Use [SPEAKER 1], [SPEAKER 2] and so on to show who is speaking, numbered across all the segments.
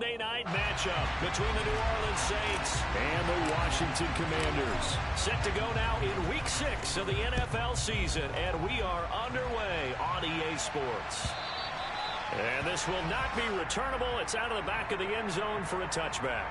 [SPEAKER 1] Monday night matchup between the New Orleans Saints and the Washington Commanders. Set to go now in Week 6 of the NFL season, and we are underway on EA Sports. And this will not be returnable. It's out of the back of the end zone for a touchback.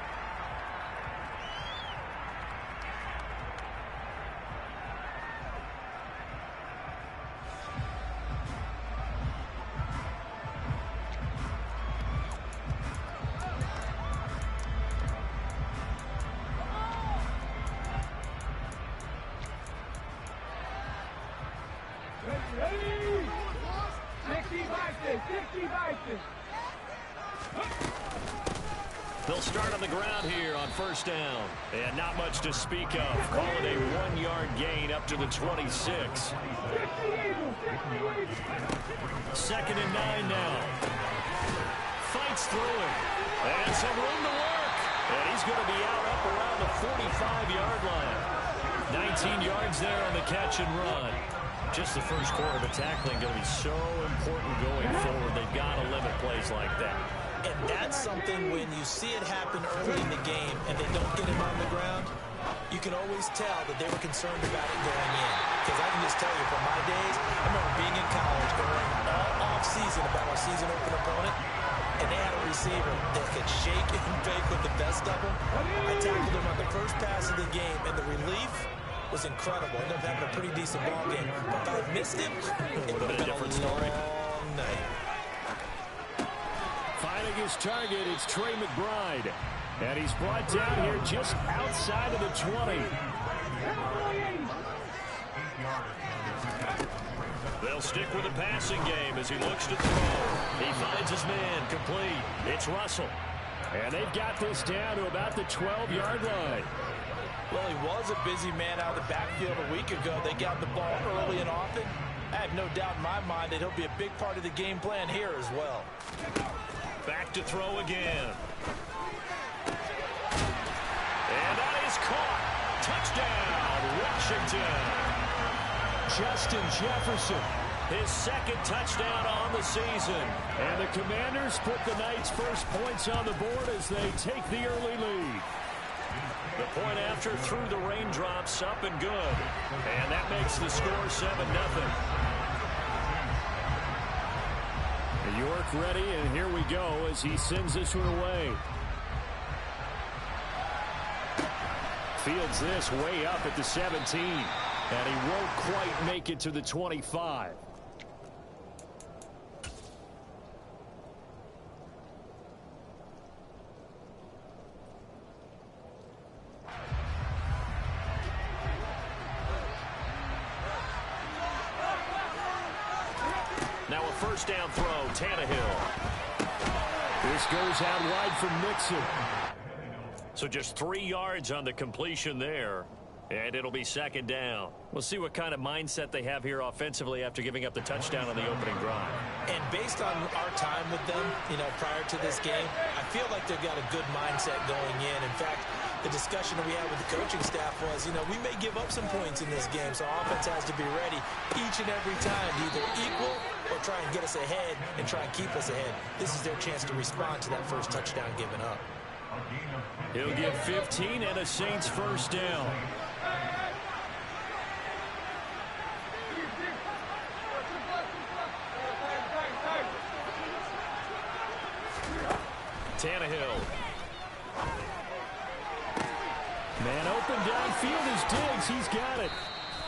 [SPEAKER 1] They'll start on the ground here on first down. And not much to speak of. Call it a 1-yard gain up to the 26. 2nd and 9 now. Fights through it. And some room to work. And he's going to be out up around the 45-yard line. 19 yards there on the catch and run. Just the first quarter of the tackling going to be so important going forward. They've got to limit plays like that.
[SPEAKER 2] And that's something when you see it happen early in the game and they don't get him on the ground, you can always tell that they were concerned about it going in. Because I can just tell you from my days, I remember being in college going all off-season about our season open opponent, and they had a receiver that could shake and bake with the best of them. I tackled him on the first pass of the game, and the relief was incredible. I ended up having a pretty decent ball game. But if I had missed him, it would have been a different story. Long night.
[SPEAKER 1] Finding his target, it's Trey McBride. And he's brought down here just outside of the 20. They'll stick with the passing game as he looks to throw. He finds his man complete. It's Russell. And they've got this down to about the 12-yard line.
[SPEAKER 2] Well, he was a busy man out of the backfield a week ago. They got the ball early and often. I have no doubt in my mind that he'll be a big part of the game plan here as well.
[SPEAKER 1] Back to throw again. And that is caught. Touchdown, Washington. Justin Jefferson, his second touchdown on the season. And the Commanders put the Knights' first points on the board as they take the early lead. The point after through the raindrops, up and good. And that makes the score 7-0. York ready, and here we go as he sends this one away. Fields this way up at the 17, and he won't quite make it to the 25. Now a first down throw, Tannehill. This goes out wide from Mixon. So just 3 yards on the completion there. And it'll be second down. We'll see what kind of mindset they have here offensively after giving up the touchdown on the opening drive.
[SPEAKER 2] And based on our time with them, prior to this game, I feel like they've got a good mindset going in. In fact, the discussion that we had with the coaching staff was, we may give up some points in this game, so offense has to be ready each and every time to either equal or try and get us ahead and try and keep us ahead. This is their chance to respond to that first touchdown given up.
[SPEAKER 1] He'll get 15 and a Saints first down. Tannehill. Man open downfield is Diggs. He's got it.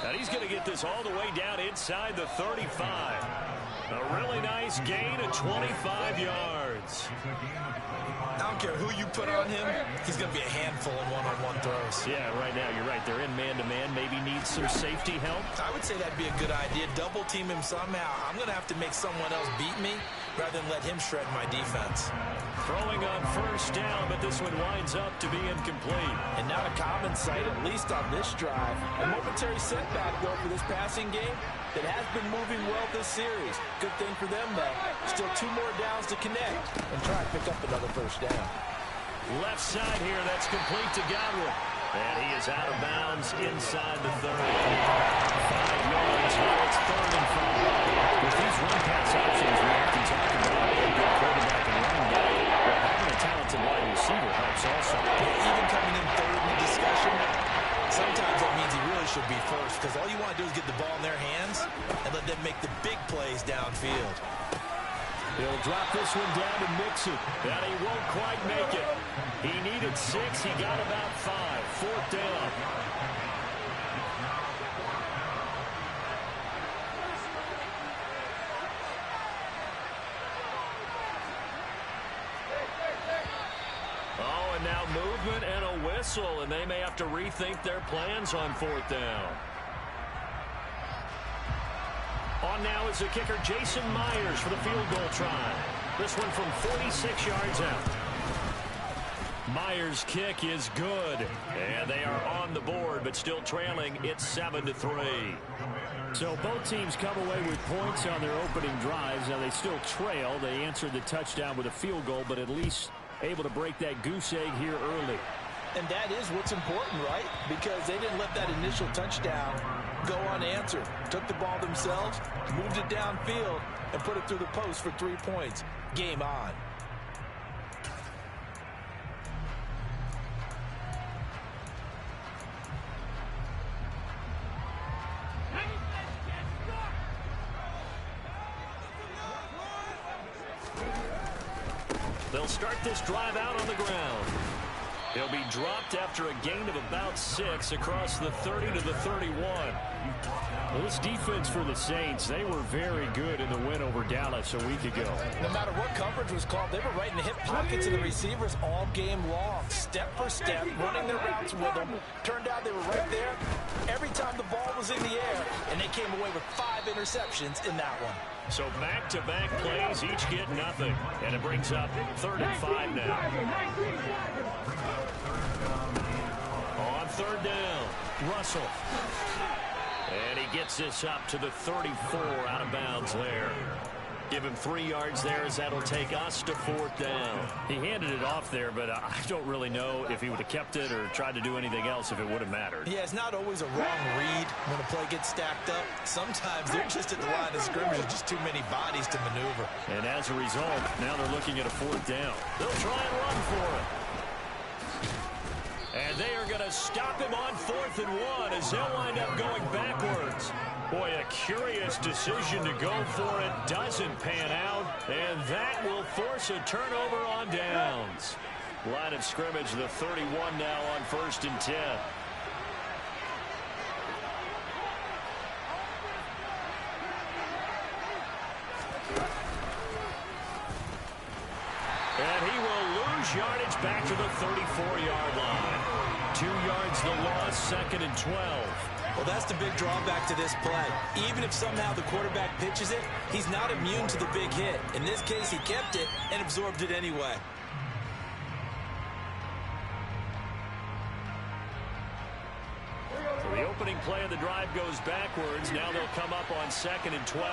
[SPEAKER 1] And he's going to get this all the way down inside the 35. A really nice gain of 25 yards.
[SPEAKER 2] I don't care who you put on him, he's going to be a handful in one-on-one throws.
[SPEAKER 1] Yeah, right now, you're right. They're in man-to-man. Maybe needs some safety help.
[SPEAKER 2] I would say that'd be a good idea. Double team him somehow. I'm going to have to make someone else beat me rather than let him shred my defense.
[SPEAKER 1] Throwing on first down, but this one winds up to be incomplete.
[SPEAKER 2] And not a common sight, at least on this drive. A momentary setback, though, for this passing game that has been moving well this series. Good thing for them, though. Still 2 more downs to connect and try and pick up another first down.
[SPEAKER 1] Left side here, that's complete to Godwin. And he is out of bounds inside the 30. 5 yards, now it's 3rd and 5. With these run-pass options, we often talk about a good quarterback and running back. Well, having a talented also.
[SPEAKER 2] Even coming in third in the discussion, sometimes that means he really should be first, because all you want to do is get the ball in their hands and let them make the big plays downfield.
[SPEAKER 1] He'll drop this one down to Mixon, and he won't quite make it. He needed 6. He got about 5. Fourth down. Oh, and now movement and a whistle, and they may have to rethink their plans on fourth down. On now is the kicker, Jason Myers, for the field goal try. This one from 46 yards out. Myers' kick is good, and they are on the board, but still trailing. It's 7-3.
[SPEAKER 3] So both teams come away with points on their opening drives. Now they still trail. They answered the touchdown with a field goal, but at least able to break that goose egg here early.
[SPEAKER 2] And that is what's important, right? Because they didn't let that initial touchdown go unanswered. Took the ball themselves, moved it downfield, and put it through the post for 3 points. Game on.
[SPEAKER 1] They'll start this drive out on the ground. He'll be dropped after a gain of about 6 across the 30 to the 31.
[SPEAKER 3] Well, this defense for the Saints, they were very good in the win over Dallas a week ago.
[SPEAKER 2] No matter what coverage was called, they were right in the hip pockets of the receivers all game long. Step for step, running their routes with them. Turned out they were right there every time the ball was in the air, and they came away with 5 interceptions in that one.
[SPEAKER 1] So back-to-back plays, each get nothing. And it brings up 3rd and 5 now. On 3rd down, Russell. And he gets this up to the 34, out of bounds there. Give him 3 yards there, as that'll take us to 4th down.
[SPEAKER 3] He handed it off there, but I don't really know if he would have kept it or tried to do anything else if it would have mattered.
[SPEAKER 2] Yeah, it's not always a wrong read when a play gets stacked up. Sometimes they're just at the line of scrimmage with just too many bodies to maneuver.
[SPEAKER 3] And as a result, now they're looking at a 4th down.
[SPEAKER 1] They'll try and run for it. And they are going to stop him on 4th and 1 as they'll wind up going backwards. Boy, a curious decision to go for it. Doesn't pan out. And that will force a turnover on downs. Line of scrimmage, the 31 now on 1st and 10. And he will lose yardage back to the 34-yard line. 2 yards the loss, 2nd and 12.
[SPEAKER 2] Well, that's the big drawback to this play. Even if somehow the quarterback pitches it, he's not immune to the big hit. In this case, he kept it and absorbed it anyway.
[SPEAKER 1] So the opening play of the drive goes backwards. Now they'll come up on 2nd and 12.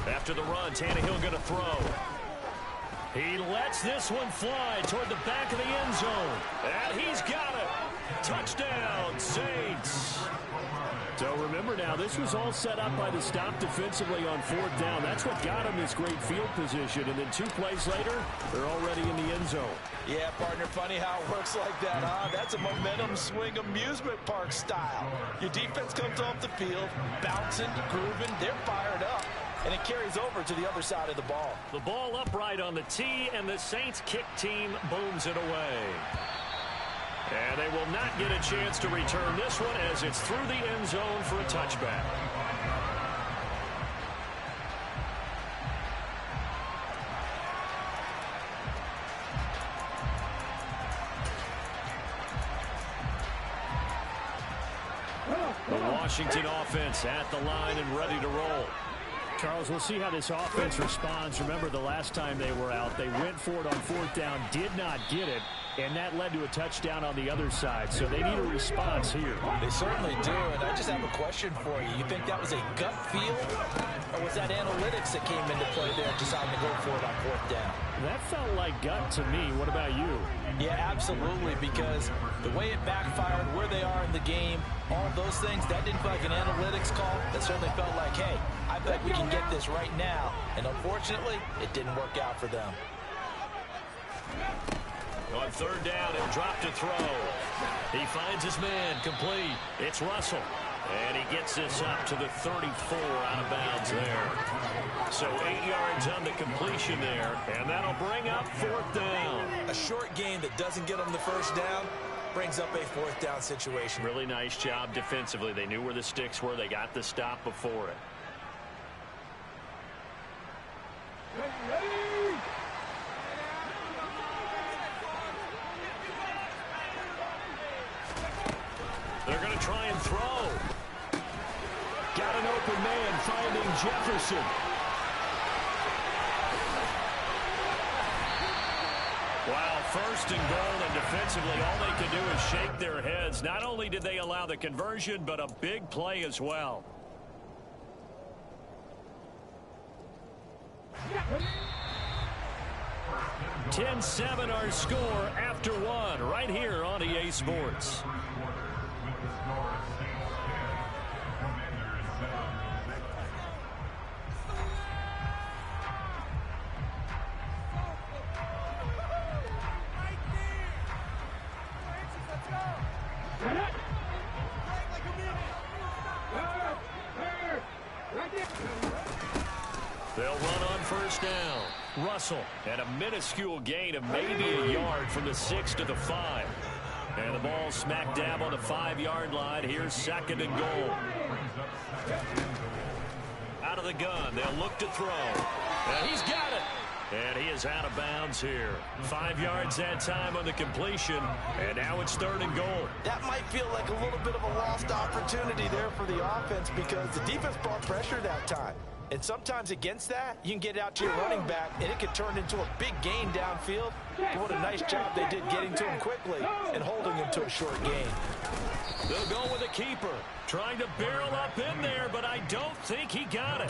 [SPEAKER 1] After the run, Tannehill going to throw. He lets this one fly toward the back of the end zone. And he's got it. Touchdown, Saints.
[SPEAKER 3] So remember now, this was all set up by the stop defensively on 4th down. That's what got him this great field position. And then 2 plays later, they're already in the end zone.
[SPEAKER 2] Yeah, partner, funny how it works like that, huh? That's a momentum swing amusement park style. Your defense comes off the field, bouncing, grooving, they're fired up. And it carries over to the other side of the ball.
[SPEAKER 1] The ball upright on the tee, and the Saints kick team booms it away. And they will not get a chance to return this one as it's through the end zone for a touchback. The Washington offense at the line and ready to roll.
[SPEAKER 3] Charles, we'll see how this offense responds. Remember, the last time they were out, they went for it on 4th down, did not get it. And that led to a touchdown on the other side, so they need a response here.
[SPEAKER 2] They certainly do, and I just have a question for you. You think that was a gut feel, or was that analytics that came into play there deciding to go for it on 4th down?
[SPEAKER 3] That felt like gut to me. What about you?
[SPEAKER 2] Yeah, absolutely, because the way it backfired, where they are in the game, all those things, that didn't feel like an analytics call. That certainly felt like, hey, I bet we can get this right now. And unfortunately, it didn't work out for them.
[SPEAKER 1] On 3rd down, he'll drop to throw. He finds his man, complete. It's Russell. And he gets this up to the 34 out of bounds there. So 8 yards on the completion there, and that'll bring up 4th down.
[SPEAKER 2] A short gain that doesn't get them the 1st down brings up a 4th down situation.
[SPEAKER 1] Really nice job defensively. They knew where the sticks were. They got the stop before it. They're going to try and throw. Got an open man finding Jefferson. Wow, 1st and goal, and defensively all they could do is shake their heads. Not only did they allow the conversion, but a big play as well. Yeah. 10-7 our score after 1 right here on EA Sports. They'll run on 1st down. Russell, and a minuscule gain of maybe a yard from the 6 to the 5. And the ball smack dab on the 5-yard line. Here's 2nd and goal. Out of the gun, they'll look to throw. And he's got it. And he is out of bounds here. 5 yards that time on the completion. And now it's 3rd and goal.
[SPEAKER 2] That might feel like a little bit of a lost opportunity there for the offense because the defense brought pressure that time. And sometimes against that, you can get out to your running back, and it could turn into a big gain downfield. But what a nice job they did getting to him quickly and holding him to a short gain.
[SPEAKER 1] They'll go with a keeper. Trying to barrel up in there, but I don't think he got it.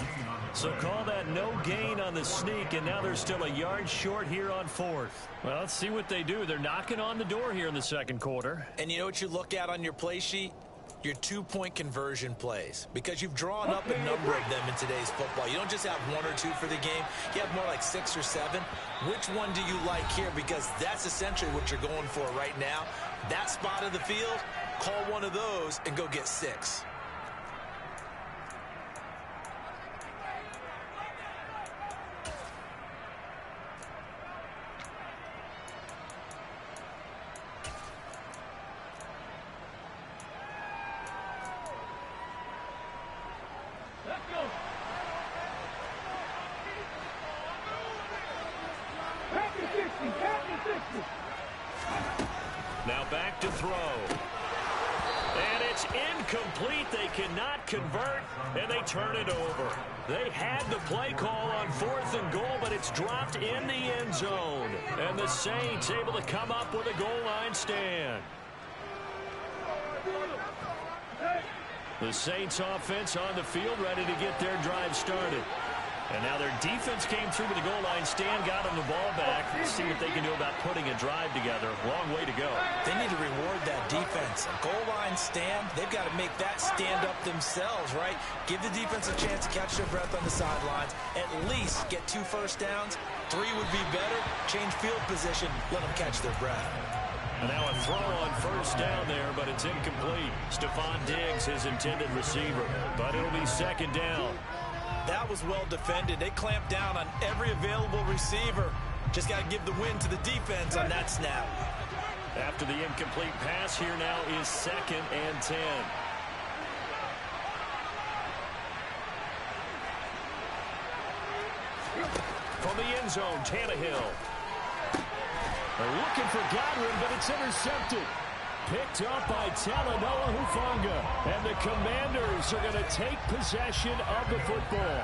[SPEAKER 1] So call that no gain on the sneak, and now they're still a yard short here on 4th. Well, let's see what they do. They're knocking on the door here in the 2nd quarter.
[SPEAKER 2] And you know what you look at on your play sheet? Your 2-point conversion plays, because you've drawn up a number of them in today's football. You don't just have 1 or 2 for the game. You have more like 6 or 7. Which one do you like here? Because that's essentially what you're going for right now. That spot of the field, call one of those and go get 6.
[SPEAKER 1] Now back to throw. And it's incomplete. They cannot convert, and they turn it over. They had the play call on 4th and goal, but it's dropped in the end zone. And the Saints able to come up with a goal line stand. The Saints offense on the field ready to get their drive started. And now their defense came through with the goal line stand, got them the ball back. Let's see what they can do about putting a drive together. Long way to go.
[SPEAKER 2] They need to reward that defense. A goal line stand, they've got to make that stand up themselves, right? Give the defense a chance to catch their breath on the sidelines. At least get 2 first downs. 3 would be better. Change field position. Let them catch their breath.
[SPEAKER 1] And now a throw on 1st down there, but it's incomplete. Stephon Diggs, his intended receiver. But it'll be 2nd down.
[SPEAKER 2] That was well defended. They clamped down on every available receiver. Just got to give the win to the defense on that snap.
[SPEAKER 1] After the incomplete pass, here now is 2nd and 10. From the end zone, Tannehill. They're looking for Godwin, but it's intercepted. Picked up by Talanoa Hufanga. And the Commanders are going to take possession of the football.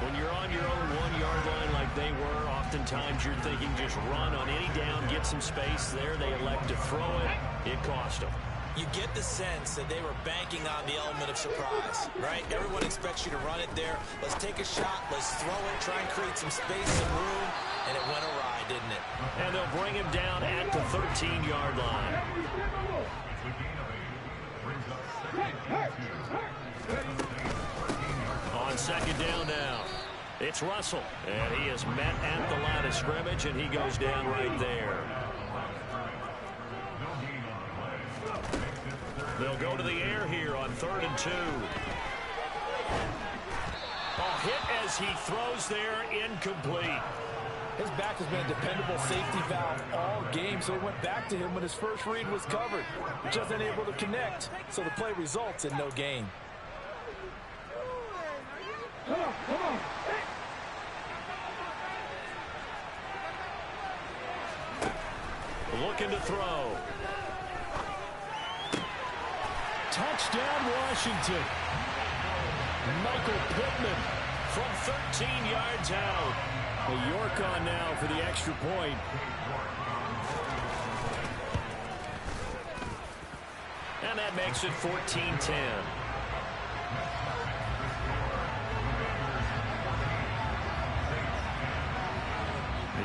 [SPEAKER 3] When you're on your own 1-yard line like they were, oftentimes you're thinking just run on any down, get some space there. They elect to throw it. It cost them.
[SPEAKER 2] You get the sense that they were banking on the element of surprise, right? Everyone expects you to run it there. Let's take a shot. Let's throw it. Try and create some space, some room. And it went awry, didn't it?
[SPEAKER 3] And they'll bring him down at the 13-yard line. On second down now, it's Russell. And he is met at the line of scrimmage, and he goes down right there. They'll go to the air here on 3rd and 2. A hit as he throws there, incomplete.
[SPEAKER 4] His back has been a dependable safety valve all game, so he went back to him when his first read was covered. Just unable to connect, so the play results in no gain.
[SPEAKER 3] Looking to throw.
[SPEAKER 1] Touchdown, Washington. Michael Pittman
[SPEAKER 3] From 13 yards out.
[SPEAKER 1] York on now for the extra point.
[SPEAKER 3] And that makes it 14-10.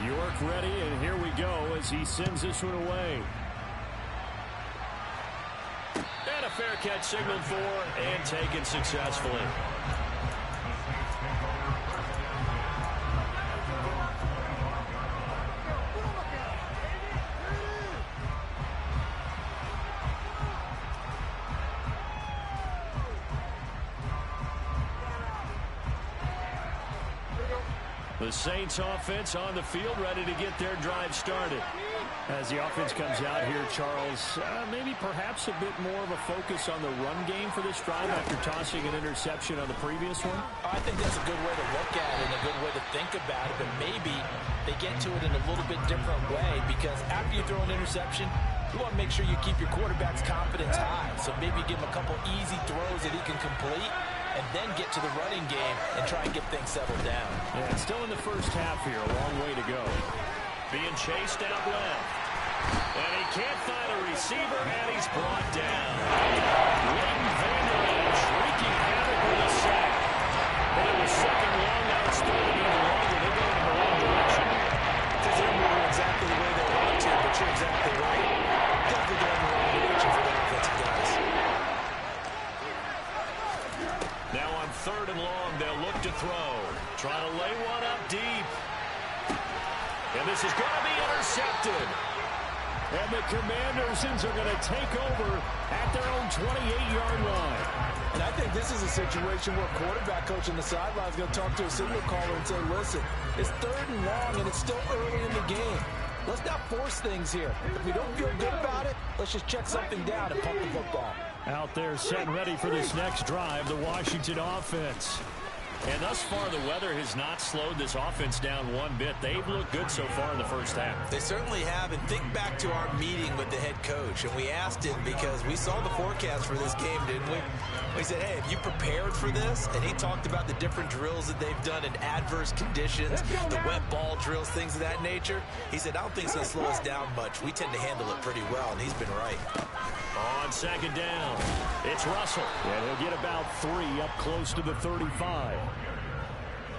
[SPEAKER 1] York ready, and here we go as he sends this one away.
[SPEAKER 3] And a fair catch signaled for and taken successfully. The Saints offense on the field, ready to get their drive started.
[SPEAKER 1] As the offense comes out here, Charles, maybe perhaps a bit more of a focus on the run game for this drive after tossing an interception on the previous one?
[SPEAKER 2] I think that's a good way to look at it and a good way to think about it, but maybe they get to it in a little bit different way, because after you throw an interception, you want to make sure you keep your quarterback's confidence high. So maybe give him a couple easy throws that he can complete, and then get to the running game and try and get things settled down.
[SPEAKER 1] Yeah, still in the first half here, a long way to go.
[SPEAKER 3] Being chased out left. And he can't find a receiver, and he's brought down. Leighton Vander Esch wreaking havoc with a sack. But it was second long, now it's third and even longer. They're going in the wrong direction.
[SPEAKER 2] Because they're moving exactly the way they want to, but you're exactly right. Definitely going in the wrong direction for the offensive guys.
[SPEAKER 3] Now on 3rd and long, they'll look to throw. Trying to lay one up deep. And this is going to be intercepted.
[SPEAKER 1] And the Commanders are going to take over at their own 28-yard line.
[SPEAKER 4] And I think this is a situation where quarterback coach on the sideline is going to talk to a signal caller and say, listen, it's 3rd and long and it's still early in the game. Let's not force things here. If we don't feel good about it, let's just check something down and pump the football.
[SPEAKER 1] Out there set and ready for this next drive, the Washington offense.
[SPEAKER 3] And thus far, the weather has not slowed this offense down one bit. They've looked good so far in the first half.
[SPEAKER 2] They certainly have. And think back to our meeting with the head coach. And we asked him, because we saw the forecast for this game, didn't we? We said, hey, have you prepared for this? And he talked about the different drills that they've done in adverse conditions, the wet ball drills, things of that nature. He said, I don't think it's going to slow us down much. We tend to handle it pretty well, and he's been right.
[SPEAKER 3] On second down, it's Russell.
[SPEAKER 1] And he'll get about 3 up close to the 35.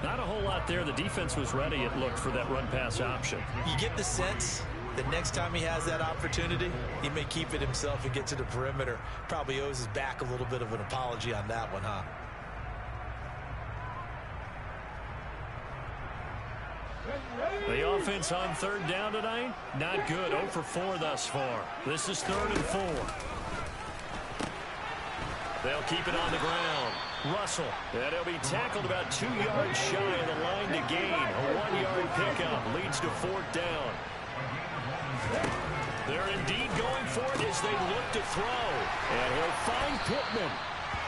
[SPEAKER 3] Not a whole lot there. The defense was ready, it looked, for that run-pass option.
[SPEAKER 2] You get the sense that next time he has that opportunity, he may keep it himself and get to the perimeter. Probably owes his back a little bit of an apology on that one, huh?
[SPEAKER 3] The offense on 3rd down tonight, not good. 0 for 4 thus far. This is 3rd and 4. They'll keep it on the ground. Russell, and he'll be tackled about 2 yards shy of the line to gain. A 1-yard pickup leads to 4th down. They're indeed going for it as they look to throw.
[SPEAKER 1] And he'll find Pittman.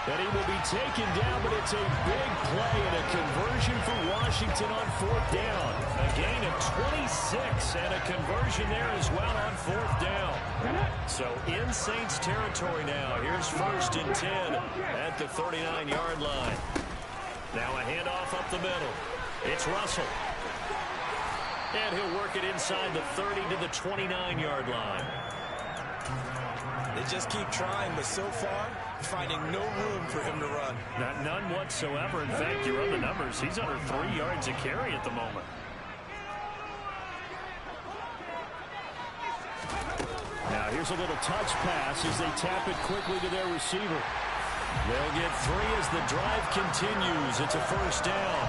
[SPEAKER 1] And he will be taken down, but it's a big play and a conversion for Washington on 4th down.
[SPEAKER 3] A gain of 26 and a conversion there as well on 4th down. So in Saints territory now. Here's 1st and 10 at the 39-yard line. Now a handoff up the middle.
[SPEAKER 1] It's Russell. And he'll work it inside the 30 to the 29-yard line.
[SPEAKER 2] They just keep trying, but so far, finding no room for him to run.
[SPEAKER 3] None whatsoever. In fact, you run the numbers. He's under 3 yards a carry at the moment.
[SPEAKER 1] Now here's a little touch pass as they tap it quickly to their receiver. They'll get 3 as the drive continues. It's a first down.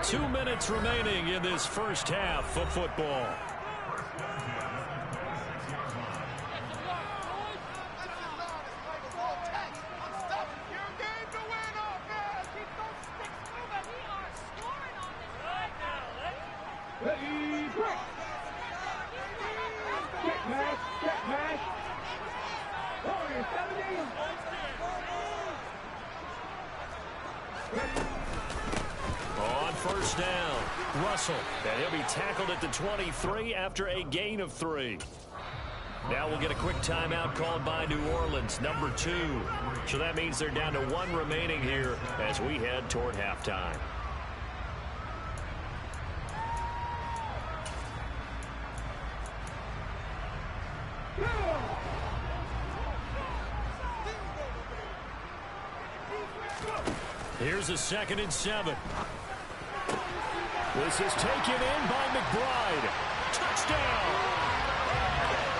[SPEAKER 1] 2 minutes remaining in this first half of football. On first down, Russell. And he'll be tackled at the 23 after a gain of 3. Now we'll get a quick timeout called by New Orleans, number 2. So that means they're down to 1 remaining here as we head toward halftime. Here's a 2nd and 7. This is taken in by McBride. Touchdown!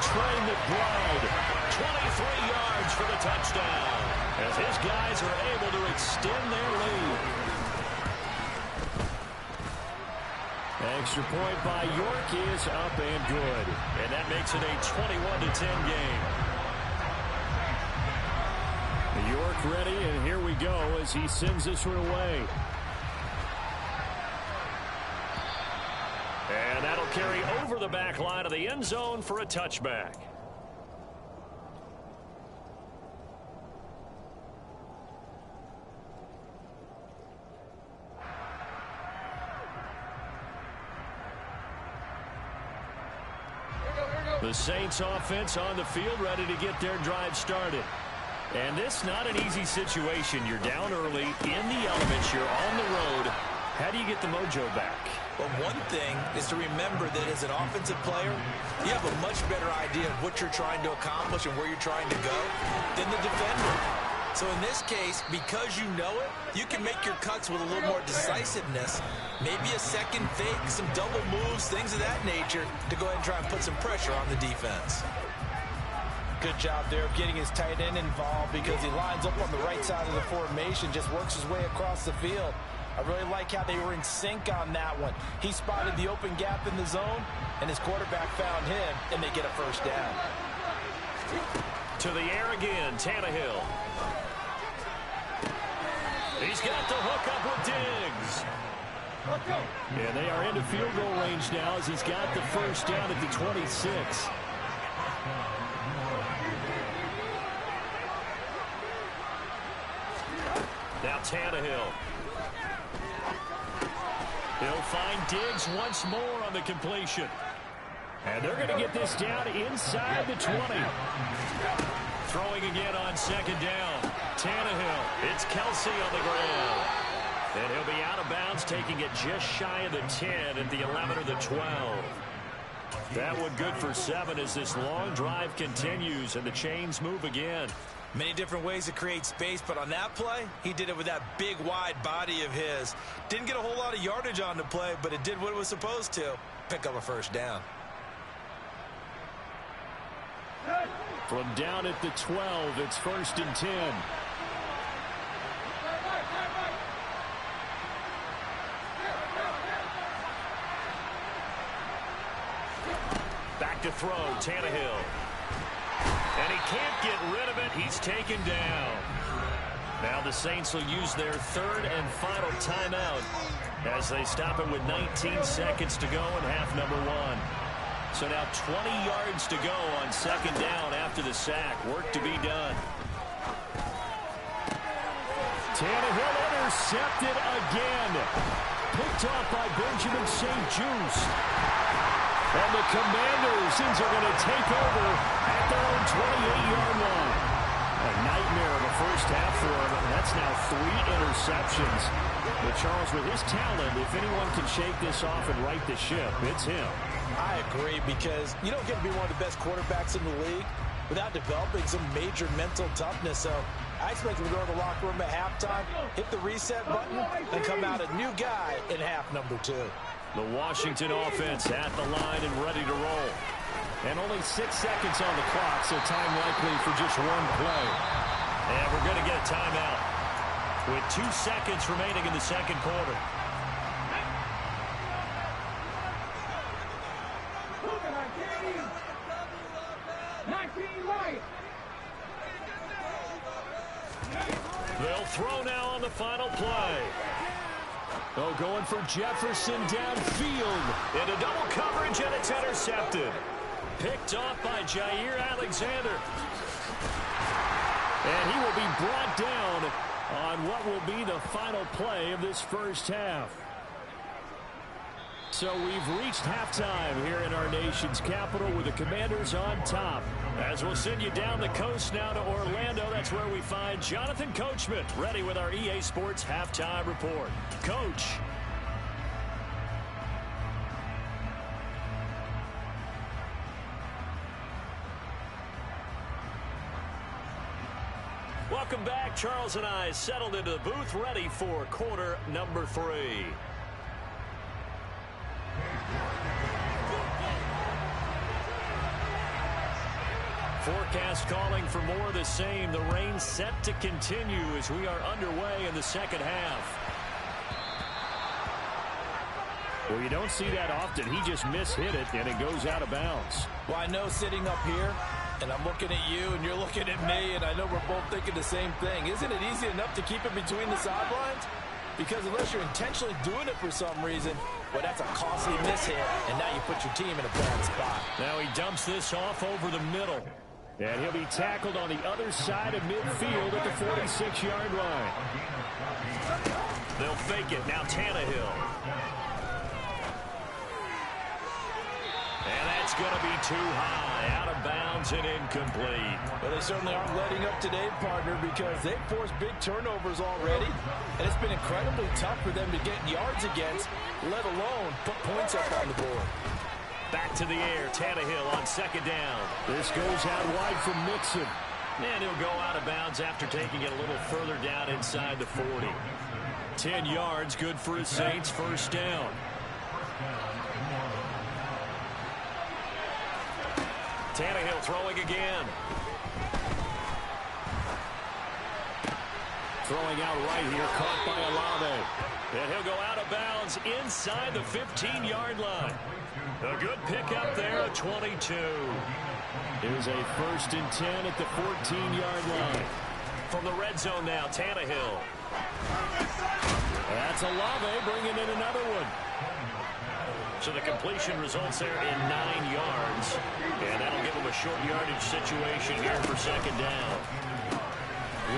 [SPEAKER 1] Trey McBride, 23 yards for the touchdown, as his guys are able to extend their lead. Extra point by York is up and good, and that makes it a 21-10 game. York ready, and here we go as he sends this one away. And that'll carry over the back line of the end zone for a touchback. The Saints offense on the field ready to get their drive started. And this not an easy situation. You're down early, in the elements, you're on the road. How do you get the mojo back?
[SPEAKER 2] Well, one thing is to remember that as an offensive player, you have a much better idea of what you're trying to accomplish and where you're trying to go than the defender. So in this case, because you know it, you can make your cuts with a little more decisiveness. Maybe a second fake, some double moves, things of that nature to go ahead and try and put some pressure on the defense.
[SPEAKER 4] Good job there of getting his tight end involved because he lines up on the right side of the formation, just works his way across the field. I really like how they were in sync on that one. He spotted the open gap in the zone, and his quarterback found him, and they get a first down.
[SPEAKER 1] To the air again, Tannehill. He's got the hook up with Diggs. And they are into field goal range now as he's got the first down at the 26. Now Tannehill. He'll find Diggs once more on the completion. And they're going to get this down inside the 20. Throwing again on second down. Tannehill. It's Kelsey on the ground. And he'll be out of bounds, taking it just shy of the 10 at the 11 or the 12. That one good for 7 as this long drive continues and the chains move again.
[SPEAKER 2] Many different ways to create space, but on that play, he did it with that big, wide body of his. Didn't get a whole lot of yardage on the play, but it did what it was supposed to. Pick up a first down.
[SPEAKER 1] From down at the 12, it's 1st and 10. Back to throw, Tannehill. And he can't get rid of it. He's taken down. Now the Saints will use their 3rd and final timeout as they stop it with 19 seconds to go in half number 1. So now 20 yards to go on second down after the sack. Work to be done. Tannehill intercepted again. Picked off by Benjamin St-Juste. And the Commanders are going to take over at their own 28-yard line. A nightmare of a first half for him. That's now 3 interceptions. But Charles, with his talent, if anyone can shake this off and right the ship, it's him.
[SPEAKER 4] I agree, because you don't get to be one of the best quarterbacks in the league without developing some major mental toughness. So I expect him to go to the locker room at halftime, hit the reset button, and come out a new guy in half number 2.
[SPEAKER 1] The Washington offense at the line and ready to roll. And only 6 seconds on the clock, so time likely for just one play.
[SPEAKER 3] And we're going to get a timeout with 2 seconds remaining in the second quarter. They'll throw now on the final play.
[SPEAKER 1] Oh, going for Jefferson downfield.
[SPEAKER 3] Into double coverage, and it's intercepted. Picked off by Jair Alexander.
[SPEAKER 1] And he will be brought down on what will be the final play of this first half. So we've reached halftime here in our nation's capital with the Commanders on top.
[SPEAKER 3] As we'll send you down the coast now to Orlando, that's where we find Jonathan Coachman ready with our EA Sports halftime report. Coach. Welcome back. Charles and I settled into the booth, ready for quarter number 3. Forecast calling for more of the same. The rain set to continue as we are underway in the second half.
[SPEAKER 1] Well, you don't see that often. He just mishit it, and it goes out of bounds.
[SPEAKER 4] Well, I know sitting up here, and I'm looking at you, and you're looking at me, and I know we're both thinking the same thing. Isn't it easy enough to keep it between the sidelines? Because unless you're intentionally doing it for some reason, well, that's a costly mishit, and now you put your team in a bad spot.
[SPEAKER 3] Now he dumps this off over the middle.
[SPEAKER 1] And he'll be tackled on the other side of midfield at the 46-yard line.
[SPEAKER 3] They'll fake it. Now Tannehill. And that's going to be too high. Out of bounds and incomplete.
[SPEAKER 4] Well, they certainly aren't letting up today, partner, because they've forced big turnovers already. And it's been incredibly tough for them to get yards against, let alone put points up on the board.
[SPEAKER 3] Back to the air. Tannehill on second down.
[SPEAKER 1] This goes out wide from Mixon.
[SPEAKER 3] And he'll go out of bounds after taking it a little further down inside the 40. 10 yards, good for his Saints, first down. Tannehill throwing again.
[SPEAKER 1] Throwing out right here, caught by Olave.
[SPEAKER 3] And he'll go out of bounds inside the 15-yard line. A good pickup there at 22.
[SPEAKER 1] Here's a 1st and 10 at the 14-yard line.
[SPEAKER 3] From the red zone now, Tannehill.
[SPEAKER 1] That's Olave bringing in another one.
[SPEAKER 3] So the completion results there in 9 yards. And that'll give him a short yardage situation here for second down.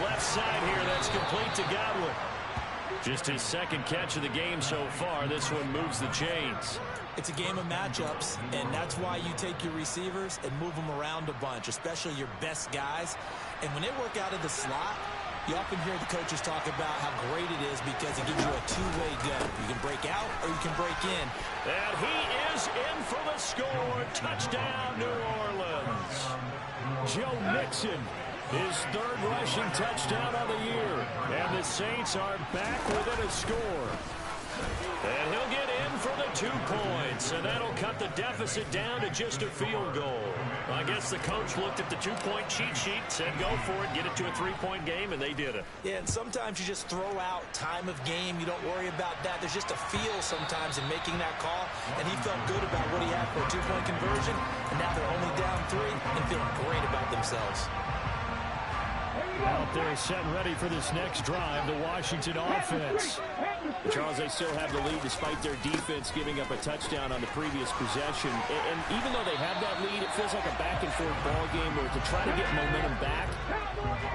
[SPEAKER 3] Left side here, that's complete to Godwin. Just his second catch of the game so far. This one moves the chains.
[SPEAKER 2] It's a game of matchups, and that's why you take your receivers and move them around a bunch, especially your best guys. And when they work out of the slot, you often hear the coaches talk about how great it is because it gives you a two-way go. You can break out or you can break in.
[SPEAKER 3] And he is in for the score. Touchdown, New Orleans.
[SPEAKER 1] Joe Mixon, his 3rd rushing touchdown of the year. And the Saints are back within a score.
[SPEAKER 3] And he'll get in for the 2 points, and that'll cut the deficit down to just a field goal. I guess the coach looked at the 2-point cheat sheet, said go for it, get it to a 3-point game, and they did it.
[SPEAKER 2] Yeah, and sometimes you just throw out time of game. You don't worry about that. There's just a feel sometimes in making that call, and he felt good about what he had for a 2-point conversion, and now they're only down 3 and feeling great about themselves.
[SPEAKER 1] Out there set and ready for this next drive, the Washington offense. Charles, they still have the lead despite their defense giving up a touchdown on the previous possession. And even though they have that lead, it feels like a back-and-forth ball game where to try to get momentum back,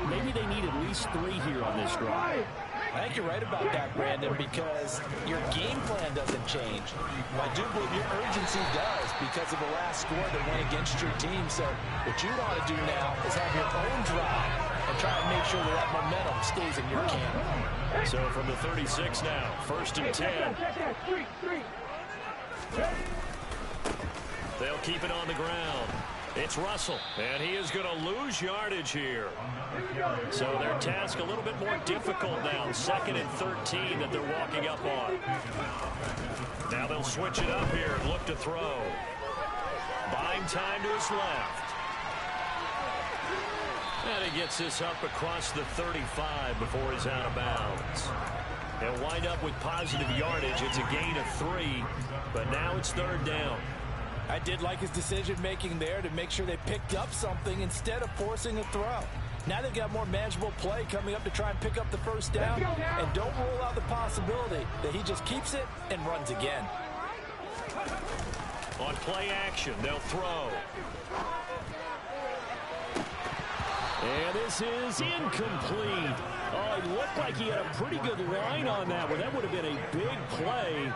[SPEAKER 1] maybe they need at least 3 here on this drive.
[SPEAKER 4] I think you're right about that, Brandon, because your game plan doesn't change. I do believe your urgency does because of the last score that went against your team. So what you want to do now is have your own drive and try and make sure that momentum stays in your camp.
[SPEAKER 1] So from the 36 now, 1st and 10. They'll keep it on the ground. It's Russell, and he is going to lose yardage here. So their task a little bit more difficult now. 2nd and 13 that they're walking up on. Now they'll switch it up here and look to throw. Buying time to his left. And he gets this up across the 35 before he's out of bounds. They'll wind up with positive yardage. It's a gain of 3, but now it's 3rd down.
[SPEAKER 4] I did like his decision-making there to make sure they picked up something instead of forcing a throw. Now they've got more manageable play coming up to try and pick up the 1st down, and don't rule out the possibility that he just keeps it and runs again.
[SPEAKER 1] On play action, they'll throw. And this is incomplete. Oh, it looked like he had a pretty good line on that one. That would have been a big play,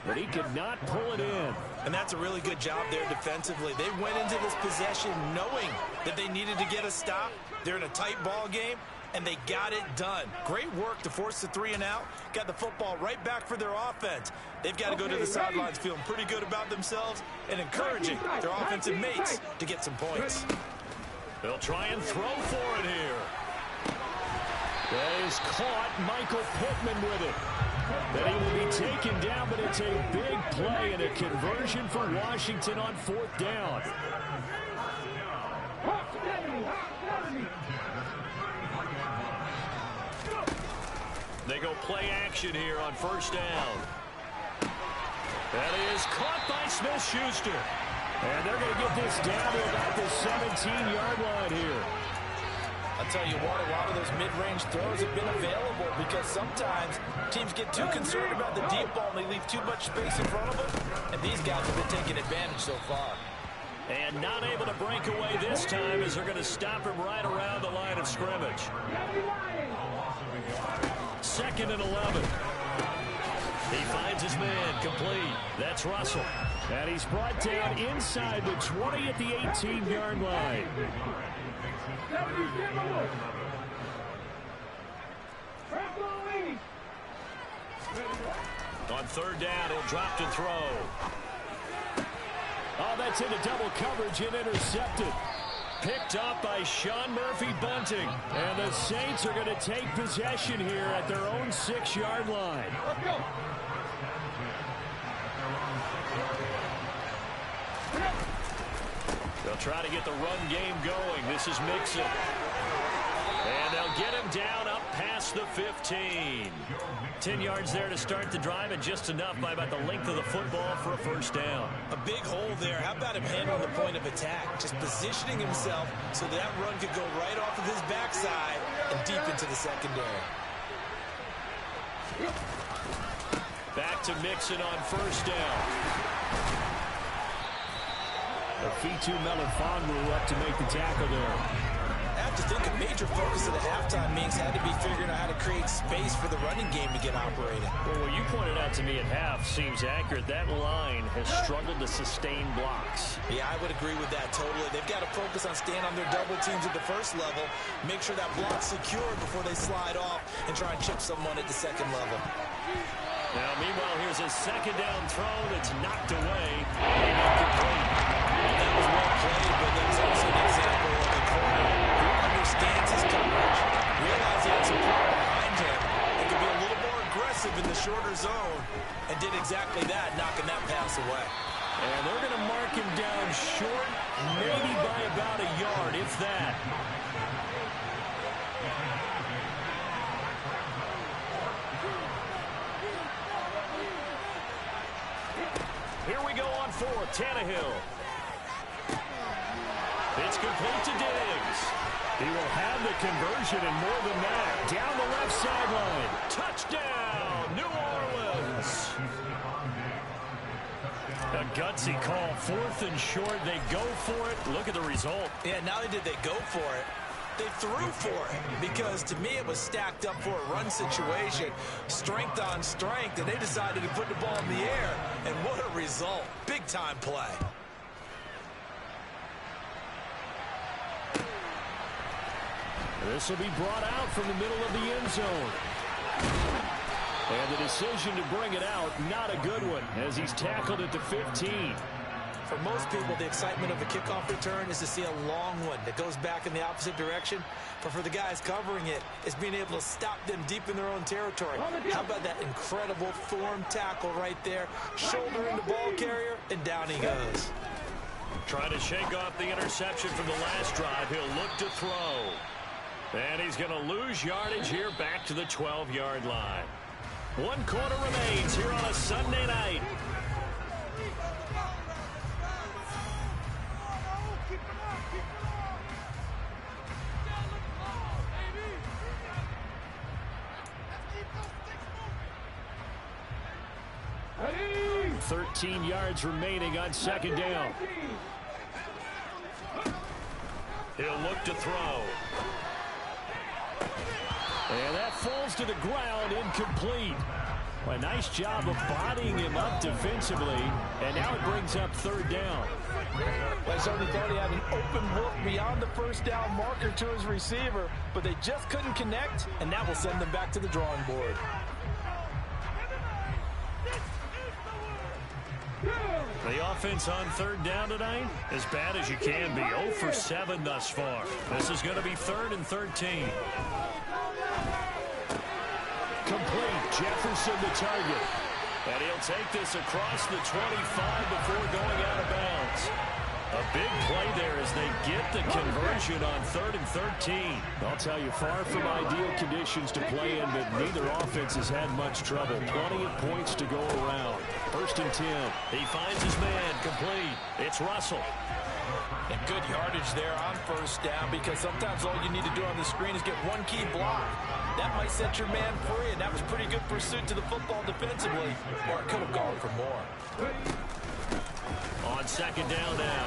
[SPEAKER 1] but he could not pull it in.
[SPEAKER 2] And that's a really good job there defensively. They went into this possession knowing that they needed to get a stop. They're in a tight ball game, and they got it done. Great work to force the 3 and out. Got the football right back for their offense. They've got to go to the sidelines feeling pretty good about themselves and encouraging their offensive mates to get some points.
[SPEAKER 1] They'll try and throw for it here. That is caught. Michael Pittman with it. That he will be taken down, but it's a big play and a conversion for Washington on 4th down. They go play action here on 1st down. That is caught by Smith-Schuster. And they're going to get this down to about the 17-yard line here.
[SPEAKER 4] I'll tell you what, a lot of those mid-range throws have been available because sometimes teams get too concerned about the deep ball and they leave too much space in front of them. And these guys have been taking advantage so far.
[SPEAKER 1] And not able to break away this time as they're going to stop him right around the line of scrimmage. 2nd and 11. He finds his man complete. That's Russell. And he's brought down inside the 20 at the 18-yard line. On 3rd down, he'll drop to throw. Oh, that's into double coverage and intercepted. Picked up by Sean Murphy-Bunting. And the Saints are going to take possession here at their own 6-yard line. Let's go. They'll try to get the run game going. This is Mixon. And they'll get him down up past the 15. 10 yards there to start the drive, and just enough by about the length of the football for a 1st down.
[SPEAKER 2] A big hole there. How about him handling the point of attack? Just positioning himself so that run could go right off of his backside and deep into the secondary.
[SPEAKER 1] Back to Mixon on 1st down. Fitu Melifonwu up to make the tackle there.
[SPEAKER 2] I have to think a major focus of the halftime meetings had to be figuring out how to create space for the running game to get operating.
[SPEAKER 1] Well, what you pointed out to me at half seems accurate. That line has struggled to sustain blocks.
[SPEAKER 2] Yeah, I would agree with that totally. They've got to focus on staying on their double teams at the 1st level, make sure that block's secure before they slide off and try and chip someone at the 2nd level.
[SPEAKER 1] Now, meanwhile, here's a 2nd down throw that's knocked away. Incomplete.
[SPEAKER 2] That was well played, but that was also an example of a corner who understands his coverage, realized he had support behind him, and could be a little more aggressive in the shorter zone, and did exactly that, knocking that pass away.
[SPEAKER 1] And they're going to mark him down short, maybe by about a yard, if that. Here we go on 4th, Tannehill. It's complete to Diggs. He will have the conversion and more than that. Down the left sideline. Touchdown, New Orleans. A gutsy call. 4th and short. They go for it. Look at the result.
[SPEAKER 2] Yeah, not only did they go for it, they threw for it, because to me it was stacked up for a run situation, strength on strength, and they decided to put the ball in the air, and what a result. Big time play.
[SPEAKER 1] This will be brought out from the middle of the end zone. And the decision to bring it out, not a good one, as he's tackled at the 15.
[SPEAKER 2] For most people, the excitement of a kickoff return is to see a long one that goes back in the opposite direction. But for the guys covering it, it's being able to stop them deep in their own territory. How about that incredible form tackle right there? Shoulder in the ball carrier, and down he goes.
[SPEAKER 3] Trying to shake off the interception from the last drive. He'll look to throw. And he's going to lose yardage here back to the 12-yard line. 1 quarter remains here on a Sunday night.
[SPEAKER 1] Ready? 13 yards remaining on second down.
[SPEAKER 3] He'll look to throw.
[SPEAKER 1] And that falls to the ground, incomplete. A nice job of bodying him up defensively, and now it brings up third down.
[SPEAKER 4] Well, I certainly thought he had an open look beyond the first down marker to his receiver, but they just couldn't connect, and that will send them back to the drawing board.
[SPEAKER 3] The offense on third down tonight, as bad as you can be. 0 for 7 thus far. This is going to be 3rd and 13.
[SPEAKER 1] Complete. Jefferson the target.
[SPEAKER 3] And he'll take this across the 25 before going out of bounds. A big play there as they get the conversion on 3rd and 13.
[SPEAKER 1] I'll tell you, far from ideal conditions to play in, but neither offense has had much trouble. Plenty of points to go around. 1st and 10.
[SPEAKER 3] He finds his man complete. It's Russell.
[SPEAKER 4] And good yardage there on first down, because sometimes all you need to do on the screen is get one key block. That might set your man free, and that was pretty good pursuit to the football defensively, or it could have gone for more.
[SPEAKER 3] On second down now,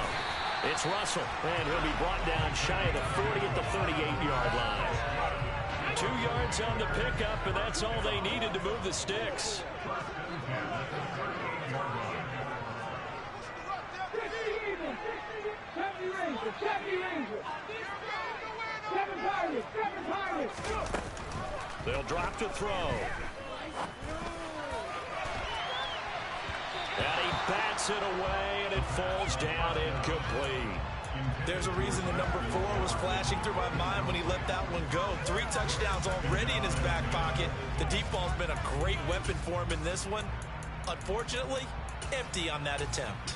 [SPEAKER 3] it's Russell, and he'll be brought down shy of the 40 at the 38-yard line. 2 yards on the pickup, and that's all they needed to move the sticks. They'll drop to throw. And he bats it away, and it falls down incomplete.
[SPEAKER 2] There's a reason the number 4 was flashing through my mind when he let that one go. 3 touchdowns already in his back pocket. The deep ball's been a great weapon for him in this one. Unfortunately, empty on that attempt.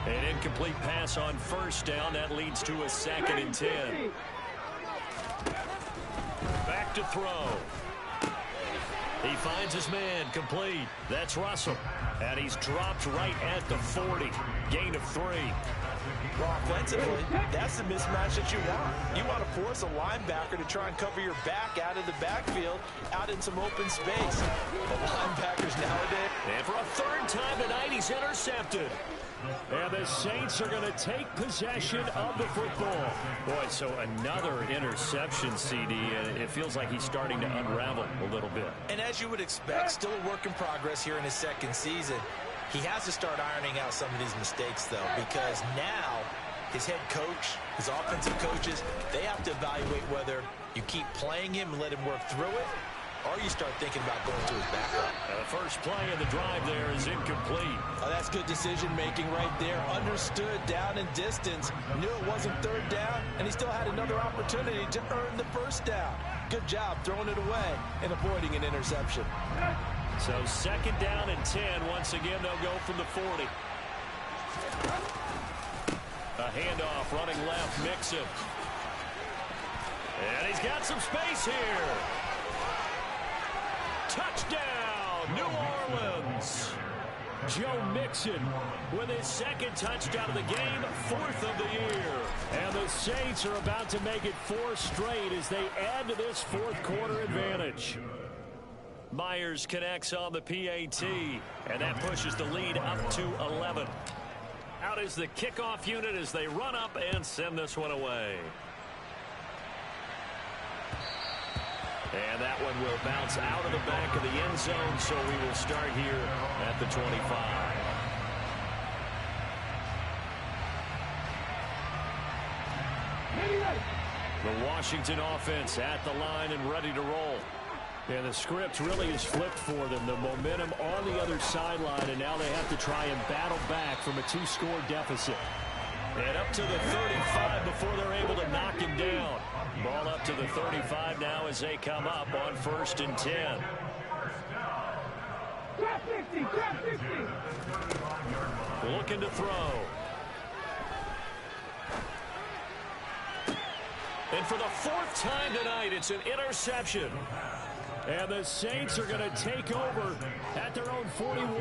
[SPEAKER 3] An incomplete pass on first down. That leads to a 2nd and 10. Back to throw. He finds his man complete. That's Russell. And he's dropped right at the 40. Gain of 3.
[SPEAKER 2] Well, offensively, that's the mismatch that you want. You want to force a linebacker to try and cover your back out of the backfield, out in some open space. The linebackers nowadays.
[SPEAKER 3] And for a 3rd time tonight, he's intercepted.
[SPEAKER 1] And the Saints are going to take possession of the football.
[SPEAKER 3] Boy, so another interception, CD, and it feels like he's starting to unravel a little bit.
[SPEAKER 2] And as you would expect, still a work in progress here in his 2nd season. He has to start ironing out some of these mistakes, though, because now his head coach, his offensive coaches, they have to evaluate whether you keep playing him and let him work through it, or you start thinking about going to his backup.
[SPEAKER 3] The first play of the drive there is incomplete.
[SPEAKER 2] Oh, that's good decision-making right there. Understood down and distance. Knew it wasn't 3rd down, and he still had another opportunity to earn the 1st down. Good job throwing it away and avoiding an interception.
[SPEAKER 3] So 2nd down and 10. Once again, they'll go from the 40. A handoff running left, Mixon. And he's got some space here. Touchdown, New Orleans.
[SPEAKER 1] Joe Mixon with his 2nd touchdown of the game, 4th of the year. And the Saints are about to make it 4 straight as they add to this 4th quarter advantage.
[SPEAKER 3] Myers connects on the PAT, and that pushes the lead up to 11. Out is the kickoff unit as they run up and send this one away. And that one will bounce out of the back of the end zone, so we will start here at the 25.
[SPEAKER 1] The Washington offense at the line and ready to roll. And the script really is flipped for them. The momentum on the other sideline, and now they have to try and battle back from a 2-score deficit. And up to the 35 before they're able to knock him down. Ball up to the 35 now as they come up on 1st and 10. Looking to throw. And for the 4th time tonight, it's an interception. And the Saints are going to take over at their own 41.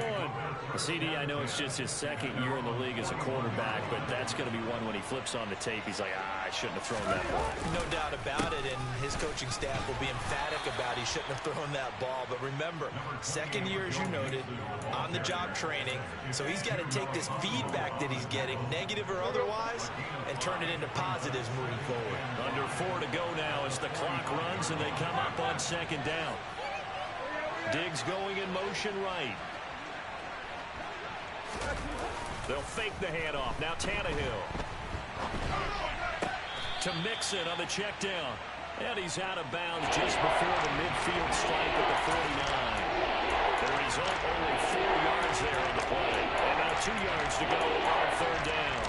[SPEAKER 1] CD, I know it's just his 2nd year in the league as a quarterback, but that's going to be one when he flips on the tape. He's like, I shouldn't have thrown that ball.
[SPEAKER 2] No doubt about it, and his coaching staff will be emphatic about he shouldn't have thrown that ball. But remember, 2nd year, as you noted, on-the-job training. So he's got to take this feedback that he's getting, negative or otherwise, and turn it into positives moving forward.
[SPEAKER 1] Under 4 to go now as the clock runs and they come up on 2nd down. Diggs going in motion right. They'll fake the handoff. Now Tannehill. To Mixon on the check down. And he's out of bounds just before the midfield stripe at the 49. The result, only 4 yards there on the play. And now 2 yards to go on 3rd down.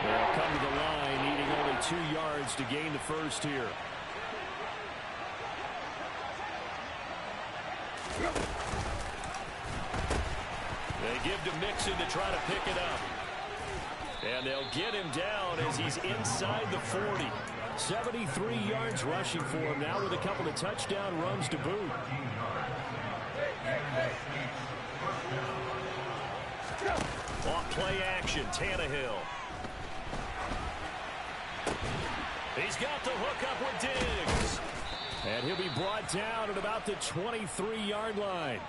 [SPEAKER 1] They'll come to the line, needing only 2 yards to gain the first here. They give to Mixon to try to pick it up. And they'll get him down as he's inside the 40. 73 yards rushing for him now with a couple of touchdown runs to boot. Off play action, Tannehill. He's got the hook up with Diggs. And he'll be brought down at about the 23-yard line.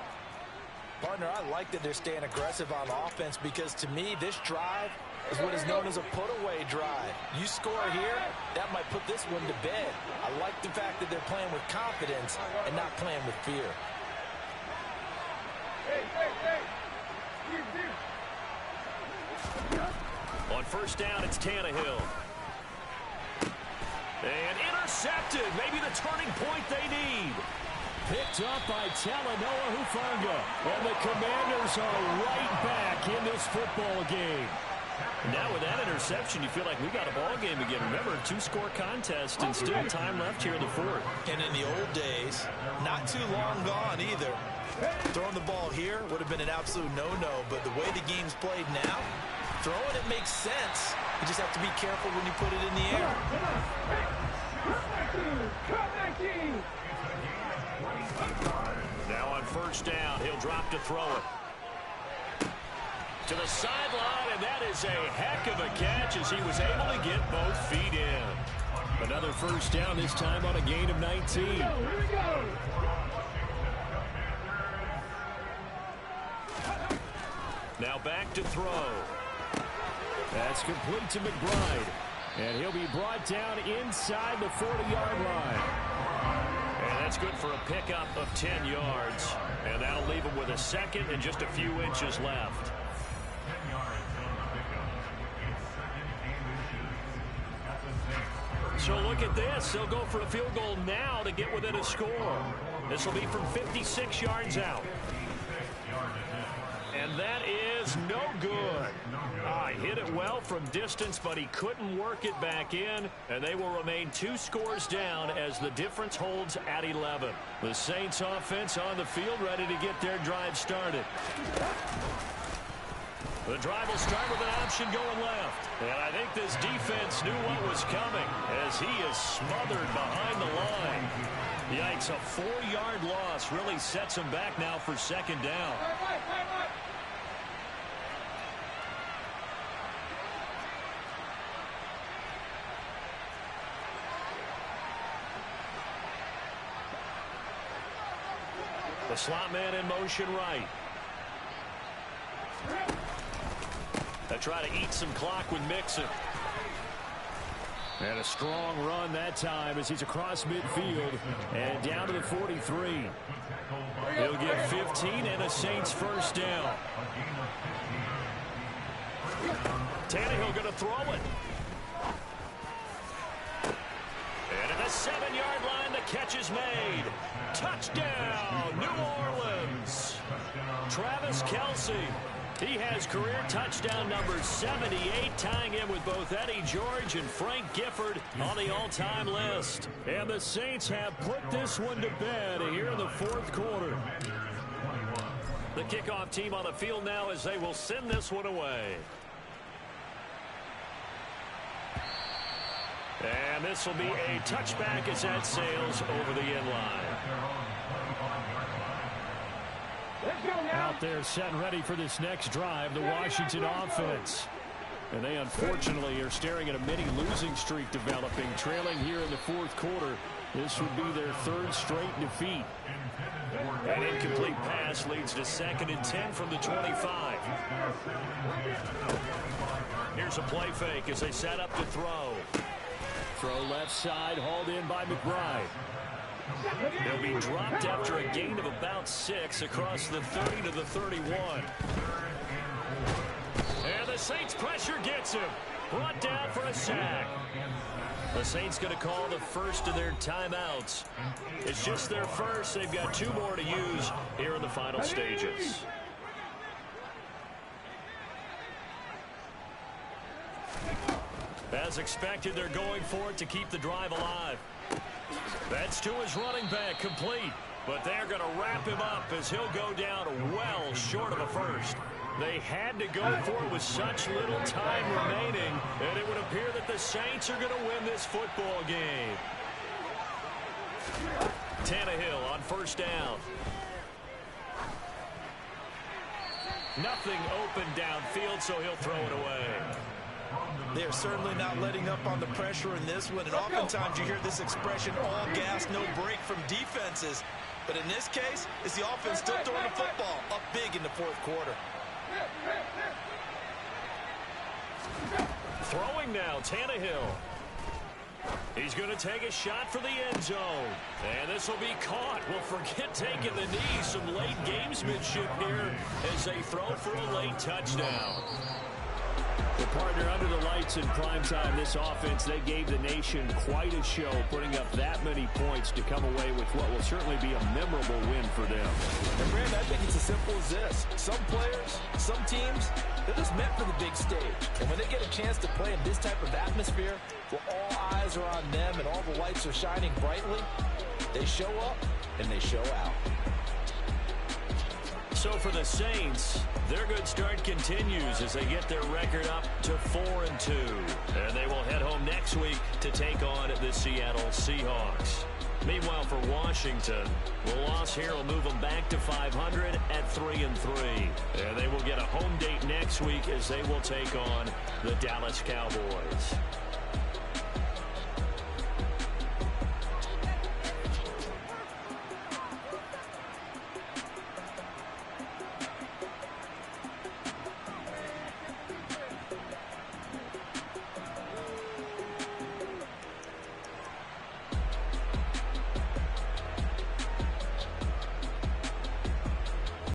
[SPEAKER 4] Partner, I like that they're staying aggressive on offense because to me, this drive is what is known as a put-away drive. You score here, that might put this one to bed. I like the fact that they're playing with confidence and not playing with fear.
[SPEAKER 1] On 1st down, it's Tannehill. And intercepted. Maybe the turning point they need. Picked up by Talanoa Hufanga. And the Commanders are right back in this football game. Now with that interception, you feel like we got a ball game again. Remember, 2-score contest and still time left here in the 4th.
[SPEAKER 2] And in the old days, not too long gone either. Throwing the ball here would have been an absolute no-no, but the way the game's played now, throwing it makes sense. You just have to be careful when you put it in the air.
[SPEAKER 1] Now on 1st down, he'll drop to throw it. To the sideline, and that is a heck of a catch as he was able to get both feet in. Another 1st down, this time on a gain of 19. Here we go. Now back to throw. That's complete to McBride. And he'll be brought down inside the 40-yard line. And that's good for a pickup of 10 yards. And that'll leave him with a 2nd and just a few inches left. So look at this. They'll go for a field goal now to get within a score. This will be from 56 yards out. And that is no good. He hit it well from distance, but he couldn't work it back in. And they will remain 2 scores down as the difference holds at 11. The Saints offense on the field ready to get their drive started. The drive will start with an option going left. And I think this defense knew what was coming as he is smothered behind the line. Yikes, a 4-yard loss really sets him back now for 2nd down. The slot man in motion right. They try to eat some clock with Mixon. And a strong run that time as he's across midfield and down to the 43. He'll get 15 and a Saints 1st down. Tannehill going to throw it. And at the 7-yard line, the catch is made. Touchdown, New Orleans. Travis Kelce. He has career touchdown number 78, tying him with both Eddie George and Frank Gifford on the all-time list. And the Saints have put this one to bed here in the fourth quarter. The kickoff team on the field now as they will send this one away. And this will be a touchback as that sails over the end line. Out there set and ready for this next drive, the Washington offense. And they unfortunately are staring at a mini losing streak developing, trailing here in the fourth quarter. This would be their third straight defeat. An incomplete pass leads to 2nd and 10 from the 25. Here's a play fake as they set up to throw. Throw left side, hauled in by McBride. They'll be dropped after a gain of about 6 across the 30 to the 31. And the Saints pressure gets him. Brought down for a sack. The Saints going to call the first of their timeouts. It's just their first. They've got 2 more to use here in the final stages. As expected, they're going for it to keep the drive alive. That's to his running back, complete. But they're going to wrap him up as he'll go down well short of a first. They had to go for it with such little time remaining, and it would appear that the Saints are going to win this football game. Tannehill on first down. Nothing open downfield, so he'll throw it away.
[SPEAKER 2] They're certainly not letting up on the pressure in this one, and oftentimes you hear this expression, all gas, no break from defenses. But in this case, it's the offense still throwing the football up big in the fourth quarter.
[SPEAKER 1] Throwing now, Tannehill. He's going to take a shot for the end zone. And this will be caught. Well, forget taking the knee. Some late gamesmanship here as they throw for a late touchdown. The partner under the lights in primetime, this offense, they gave the nation quite a show, putting up that many points to come away with what will certainly be a memorable win for them.
[SPEAKER 4] And Brandon, I think it's as simple as this. Some players, some teams, they're just meant for the big stage. And when they get a chance to play in this type of atmosphere, where all eyes are on them and all the lights are shining brightly, they show up and they show out.
[SPEAKER 1] So for the Saints, their good start continues as they get their record up to 4-2. And they will head home next week to take on the Seattle Seahawks. Meanwhile, for Washington, the loss here will move them back to 500 at 3-3. And they will get a home date next week as they will take on the Dallas Cowboys.